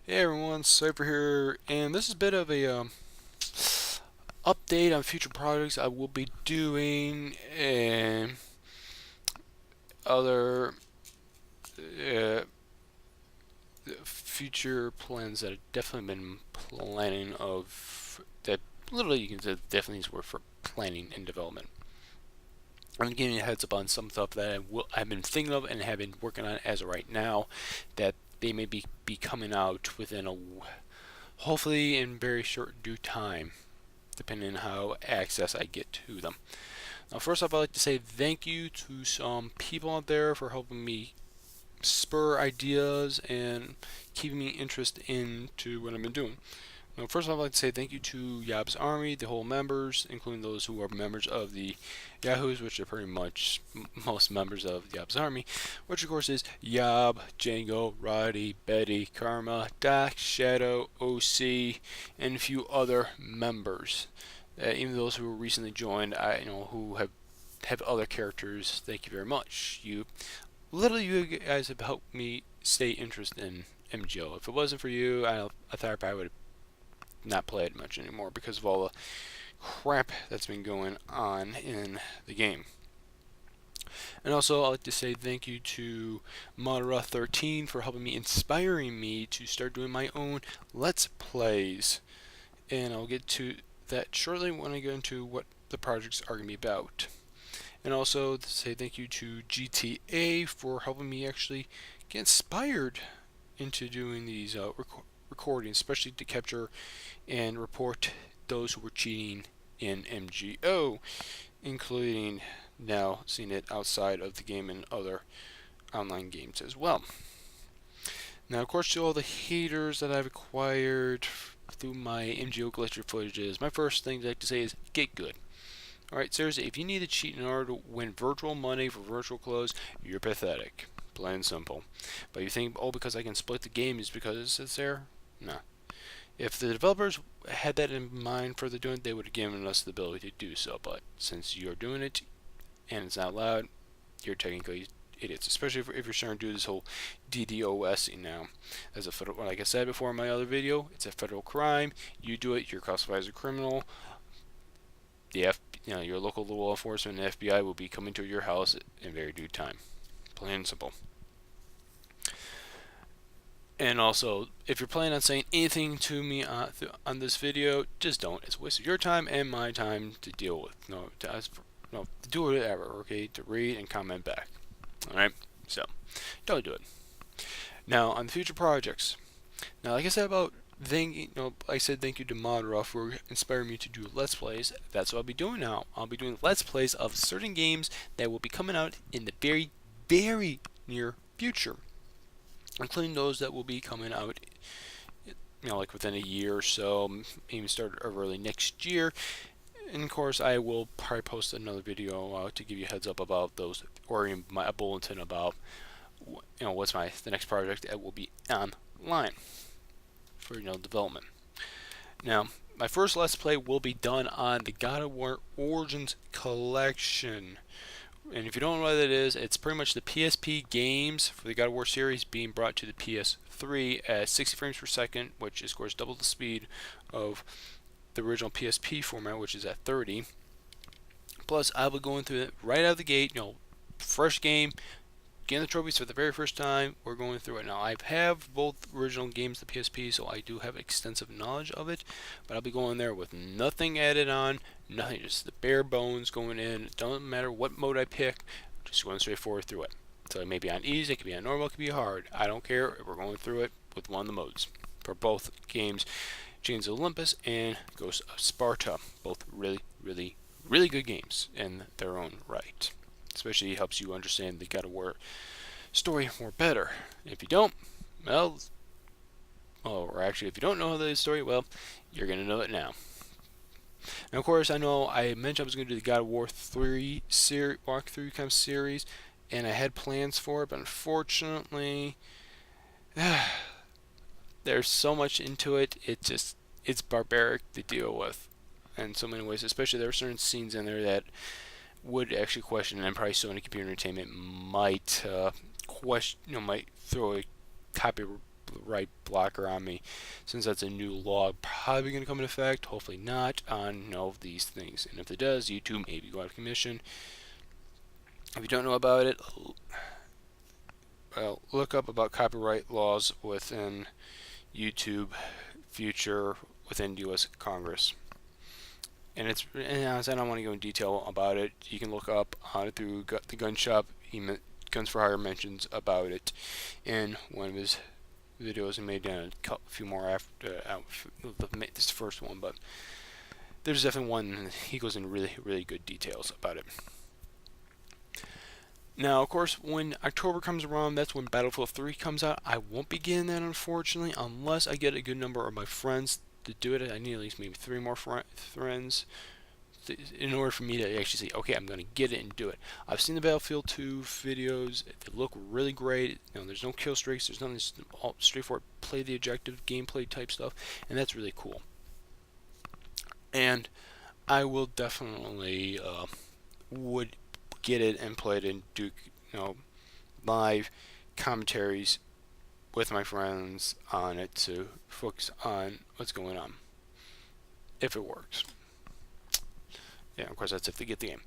Hey everyone, Cypher here, and this is a bit of a update on future projects I will be doing and other uh, future plans that I've definitely been planning of. That literally you can say definitely is word for planning and development. I'm giving you a heads up on some stuff that I've been thinking of and have been working on as of right now, that they may be coming out within hopefully in very short due time, depending on how access I get to them. Now, first off, I'd like to say thank you to some people out there for helping me spur ideas and keeping me interested into what I've been doing. Now, first off, I'd like to say thank you to Yab's Army, the whole members, including those who are members of the Yahoos, which are pretty much most members of Yab's Army, which of course is Yab, Django, Roddy, Betty, Karma, Doc, Shadow, OC, and a few other members. Even those who recently joined, who have other characters. Thank you very much. You guys have helped me stay interested in MGO. If it wasn't for you, I thought I probably would not play it much anymore because of all the crap that's been going on in the game. And also, I'd like to say thank you to Madara13 for helping me, inspiring me to start doing my own Let's Plays. And I'll get to that shortly when I go into what the projects are going to be about. And also to say thank you to GTA for helping me actually get inspired into doing these recordings, especially to capture and report those who were cheating in MGO, including now seeing it outside of the game and other online games as well. Now, of course, to all the haters that I've acquired through my MGO glitcher footages, my first thing I'd like to say is get good. Alright, seriously, if you need to cheat in order to win virtual money for virtual clothes, you're pathetic. Plain and simple. But you think, oh, because I can split the game is because it's there? No. If the developers had that in mind for the doing it, they would have given us the ability to do so. But since you're doing it and it's not allowed, you're technically idiots. Especially if you're starting to do this whole DDoSing now. As a federal, like I said before in my other video, it's a federal crime. You do it, you're classified as a criminal. Your local law enforcement and FBI will be coming to your house in very due time. Plain and simple. And also, if you're planning on saying anything to me on this video, just don't. It's a waste of your time and my time to deal with. To do whatever, okay? To read and comment back. Alright? So, don't do it. Now, on the future projects. Now, like I said about thank you to Madara for inspiring me to do Let's Plays. That's what I'll be doing now. I'll be doing Let's Plays of certain games that will be coming out in the very, very near future, including those that will be coming out, like within a year or so, maybe start early next year. And of course, I will probably post another video to give you a heads up about those, or a bulletin about, what's the next project that will be online for development. Now, my first Let's Play will be done on the God of War Origins Collection. And if you don't know what that is, it's pretty much the PSP games for the God of War series being brought to the PS3 at 60 frames per second, which is, of course, double the speed of the original PSP format, which is at 30. Plus, I'll be going through it right out of the gate, fresh game, getting the trophies for the very first time. We're going through it now. I have both original games, the PSP, so I do have extensive knowledge of it, but I'll be going there with nothing added on, nothing, just the bare bones going in. It doesn't matter what mode I pick, just going straight forward through it. So it may be on easy, it could be on normal, it could be hard. I don't care. We're going through it with one of the modes for both games, Chains of Olympus and Ghost of Sparta. Both really, really, really good games in their own right. Especially helps you understand the God of War story more better. If you don't, or actually if you don't know the story, well, you're going to know it now. Now, of course, I know I mentioned I was going to do the God of War 3 walkthrough kind of series, and I had plans for it, but unfortunately, there's so much into it, it's barbaric to deal with in so many ways. Especially there are certain scenes in there that would actually question, and probably Sony Computer Entertainment might might throw a copyright copyright blocker on me, since that's a new law probably going to come into effect. Hopefully not on these things. And if it does, YouTube maybe go out of commission. If you don't know about it, well, look up about copyright laws within YouTube, future within U.S. Congress. And honestly, I don't want to go in detail about it. You can look up on it through the Gun Shop. Guns for Hire mentions about it in one of his videos, and made a few more after this first one. But there's definitely one he goes in really good details about it. Now, of course, when October comes around, that's when Battlefield 3 comes out. I won't be getting that, unfortunately, unless I get a good number of my friends to do it. I need at least maybe 3 more friends in order for me to actually say, okay, I'm going to get it and do it. I've seen the Battlefield 2 videos. They look really great. There's no kill streaks. There's nothing. It's all straightforward, play the objective, gameplay type stuff, and that's really cool. And I will definitely would get it and play it and do live commentaries with my friends on it to focus on what's going on, if it works. Yeah, of course, that's if they get the game.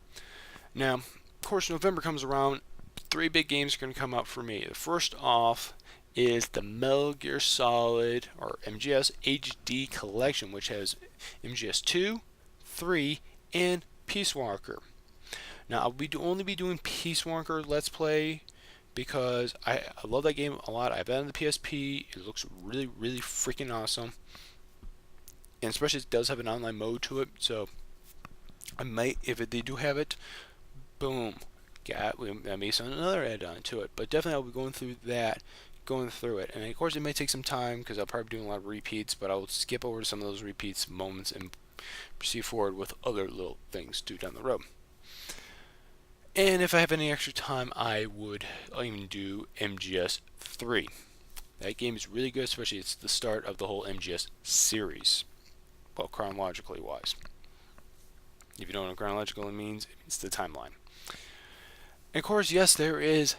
Now, of course, November comes around. 3 big games are going to come out for me. The first off is the Metal Gear Solid, or MGS HD Collection, which has MGS 2, 3, and Peace Walker. Now, I'll only be doing Peace Walker Let's Play because I love that game a lot. I've had it on the PSP. It looks really freaking awesome. And especially it does have an online mode to it, so I might, if they do have it, boom, that may sound another add-on to it. But definitely I'll be going through it. And of course it may take some time because I'll probably be doing a lot of repeats, but I'll skip over some of those repeats moments and proceed forward with other little things to down the road. And if I have any extra time, I'll even do MGS 3. That game is really good, especially it's the start of the whole MGS series. Well, chronologically wise. If you don't know what chronological means, it means the timeline. And of course, yes, there is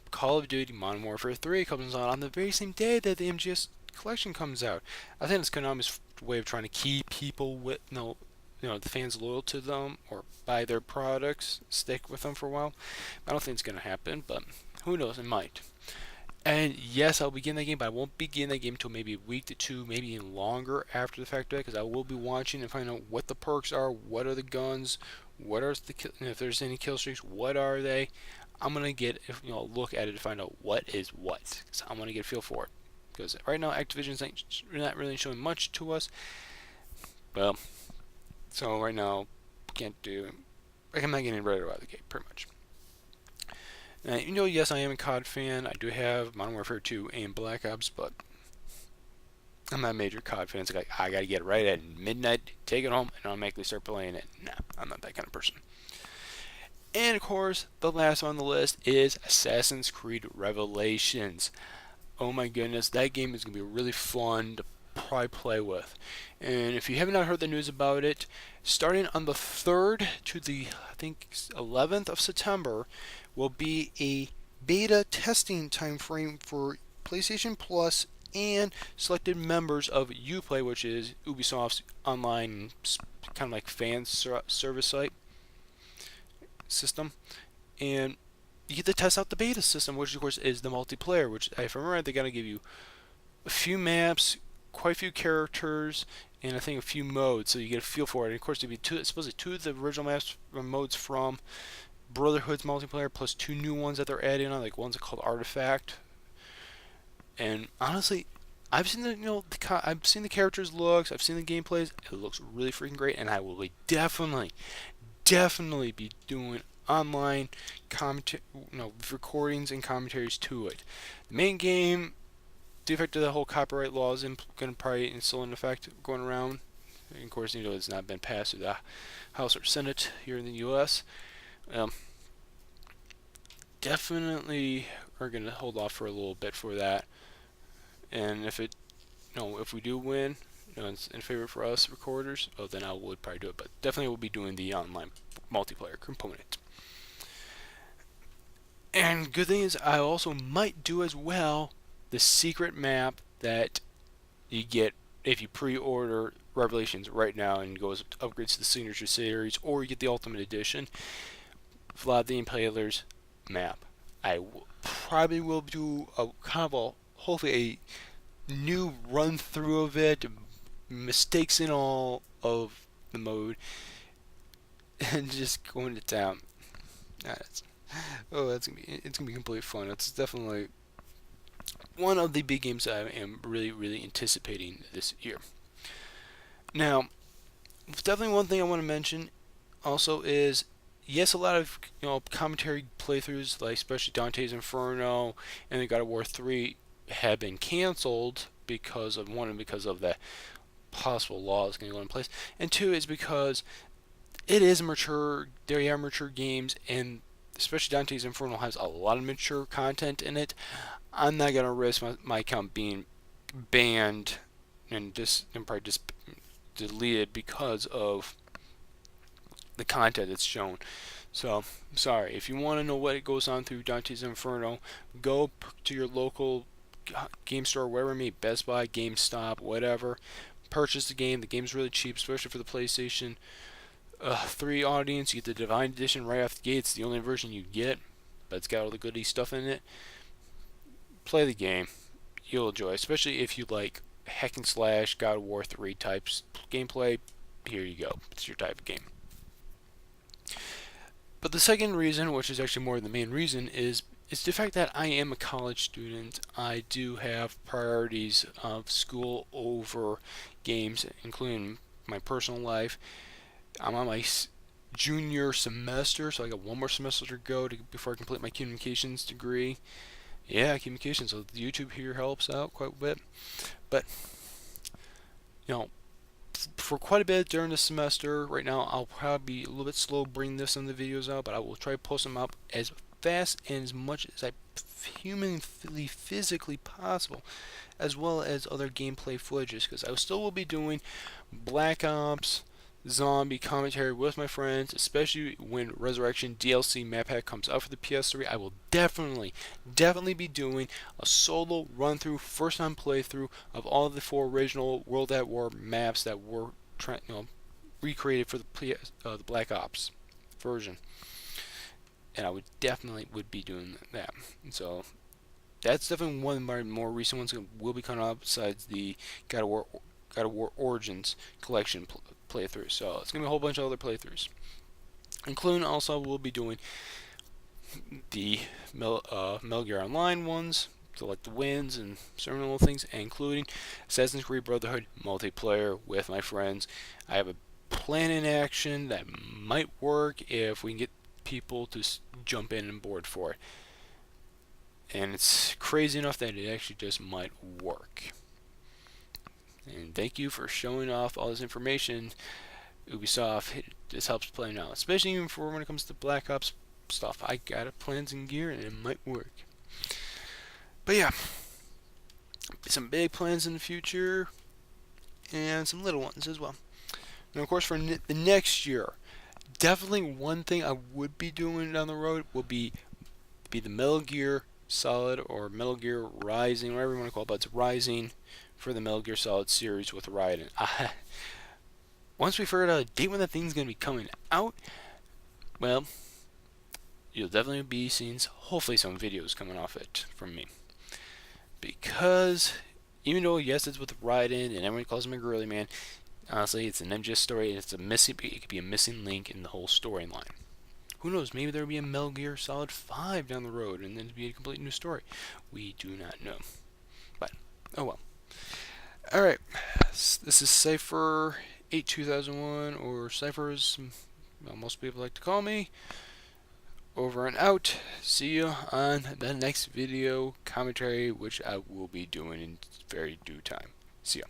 Call of Duty Modern Warfare 3 comes out on the very same day that the MGS collection comes out. I think it's Konami's way of trying to keep people with the fans loyal to them or buy their products, stick with them for a while. I don't think it's going to happen, but who knows, it might. And yes, I'll begin that game, but I won't begin that game until maybe a week to 2, maybe even longer after the fact of that, because I will be watching and finding out what the perks are, what are the guns, what are if there's any kill streaks, what are they. I'm gonna get look at it to find out what is what, because I'm gonna get a feel for it. Because right now Activision's not really showing much to us. Well, so right now I'm not getting ready out of the gate pretty much. Now, yes, I am a COD fan. I do have Modern Warfare 2 and Black Ops, but I'm not a major COD fan. It's like, I gotta get it right at midnight, take it home, and automatically start playing it. Nah, I'm not that kind of person. And of course, the last on the list is Assassin's Creed Revelations. Oh my goodness, that game is gonna be really fun to probably play with. And if you have not heard the news about it, starting on the 3rd to the, I think, 11th of September, will be a beta testing time frame for PlayStation Plus and selected members of Uplay, which is Ubisoft's online kind of like fan service site system. And you get to test out the beta system, which of course is the multiplayer, which if I remember, they're going to give you a few maps, quite a few characters, and I think a few modes, so you get a feel for it. And of course, there'll be supposedly 2 of the original maps modes from Brotherhood's multiplayer, plus 2 new ones that they're adding on, like one's called Artifact. And honestly, I've seen the characters' looks, I've seen the gameplays. It looks really freaking great, and I will be definitely be doing online recordings and commentaries to it. The main game, the effect of the whole copyright law is going to probably still in effect going around. And of course, it's not been passed through the House or Senate here in the U.S. Definitely are going to hold off for a little bit for that. And if we do win, it's in favor for us recorders, then I would probably do it. But definitely will be doing the online multiplayer component. And good thing is, I also might do as well the secret map that you get if you pre-order Revelations right now and goes upgrades to the Signature Series, or you get the Ultimate Edition, Vlad the Impaler's map. Probably will do a kind of hopefully a new run through of it, mistakes in all of the mode, and just going to town. That's, it's gonna be completely fun. It's definitely one of the big games I am really anticipating this year. Now, definitely one thing I want to mention also is, yes, a lot of commentary playthroughs, like especially Dante's Inferno and the God of War 3, have been canceled because of because of the possible laws going to go in place, and two is because it is mature. They are mature games, and especially Dante's Inferno has a lot of mature content in it. I'm not gonna risk my account being banned and probably just deleted because of the content that's shown. So, sorry. If you want to know what goes on through Dante's Inferno, go to your local game store, wherever it may be, Best Buy, GameStop, whatever. Purchase the game. The game's really cheap, especially for the PlayStation 3 audience. You get the Divine Edition right off the gate. It's the only version you get, but it's got all the goody stuff in it. Play the game. You'll enjoy it, especially if you like hack and slash, God of War 3 types gameplay. Here you go. It's your type of game. But the second reason, which is actually more the main reason, is the fact that I am a college student. I do have priorities of school over games, including my personal life. I'm on my junior semester, so I got one more semester to go before I complete my communications degree. Yeah, communications. So YouTube here helps out quite a bit. But, for quite a bit during the semester, right now I'll probably be a little bit slow bringing this in the videos out, but I will try to post them up as fast and as much as I humanly, physically possible, as well as other gameplay footages, because I still will be doing Black Ops zombie commentary with my friends, especially when Resurrection DLC map pack comes out for the PS3. I will definitely be doing a solo run through, first time playthrough of all of the 4 original World at War maps that were recreated for the Black Ops version. And I would definitely be doing that. And so that's definitely one of my more recent ones that will be coming out, besides the God of War Origins collection playthrough. So it's gonna be a whole bunch of other playthroughs, including also we'll be doing the Metal Gear Online ones, so like the wins and certain little things, including Assassin's Creed Brotherhood multiplayer with my friends. I have a plan in action that might work if we can get people to jump in and board for it, and it's crazy enough that it actually just might work. And thank you for showing off all this information, Ubisoft. This helps play now, especially even for when it comes to Black Ops stuff. I got plans in gear, and it might work. But yeah, some big plans in the future, and some little ones as well. And of course, for the next year, definitely one thing I would be doing down the road will be the Metal Gear Solid, or Metal Gear Rising, whatever you want to call it, but it's Rising for the Metal Gear Solid series with Raiden. Once we figured out a date when that thing's going to be coming out, well, you'll definitely be seeing hopefully some videos coming off it from me. Because even though, yes, it's with Raiden and everyone calls him a girly man, honestly, it's an MGS story, and it could be a missing link in the whole storyline. Who knows, maybe there'll be a Metal Gear Solid 5 down the road, and then it'll be a complete new story. We do not know. But, oh well. Alright, this is Cypher 8 2001, or Cypher as most people like to call me. Over and out. See you on the next video commentary, which I will be doing in very due time. See ya.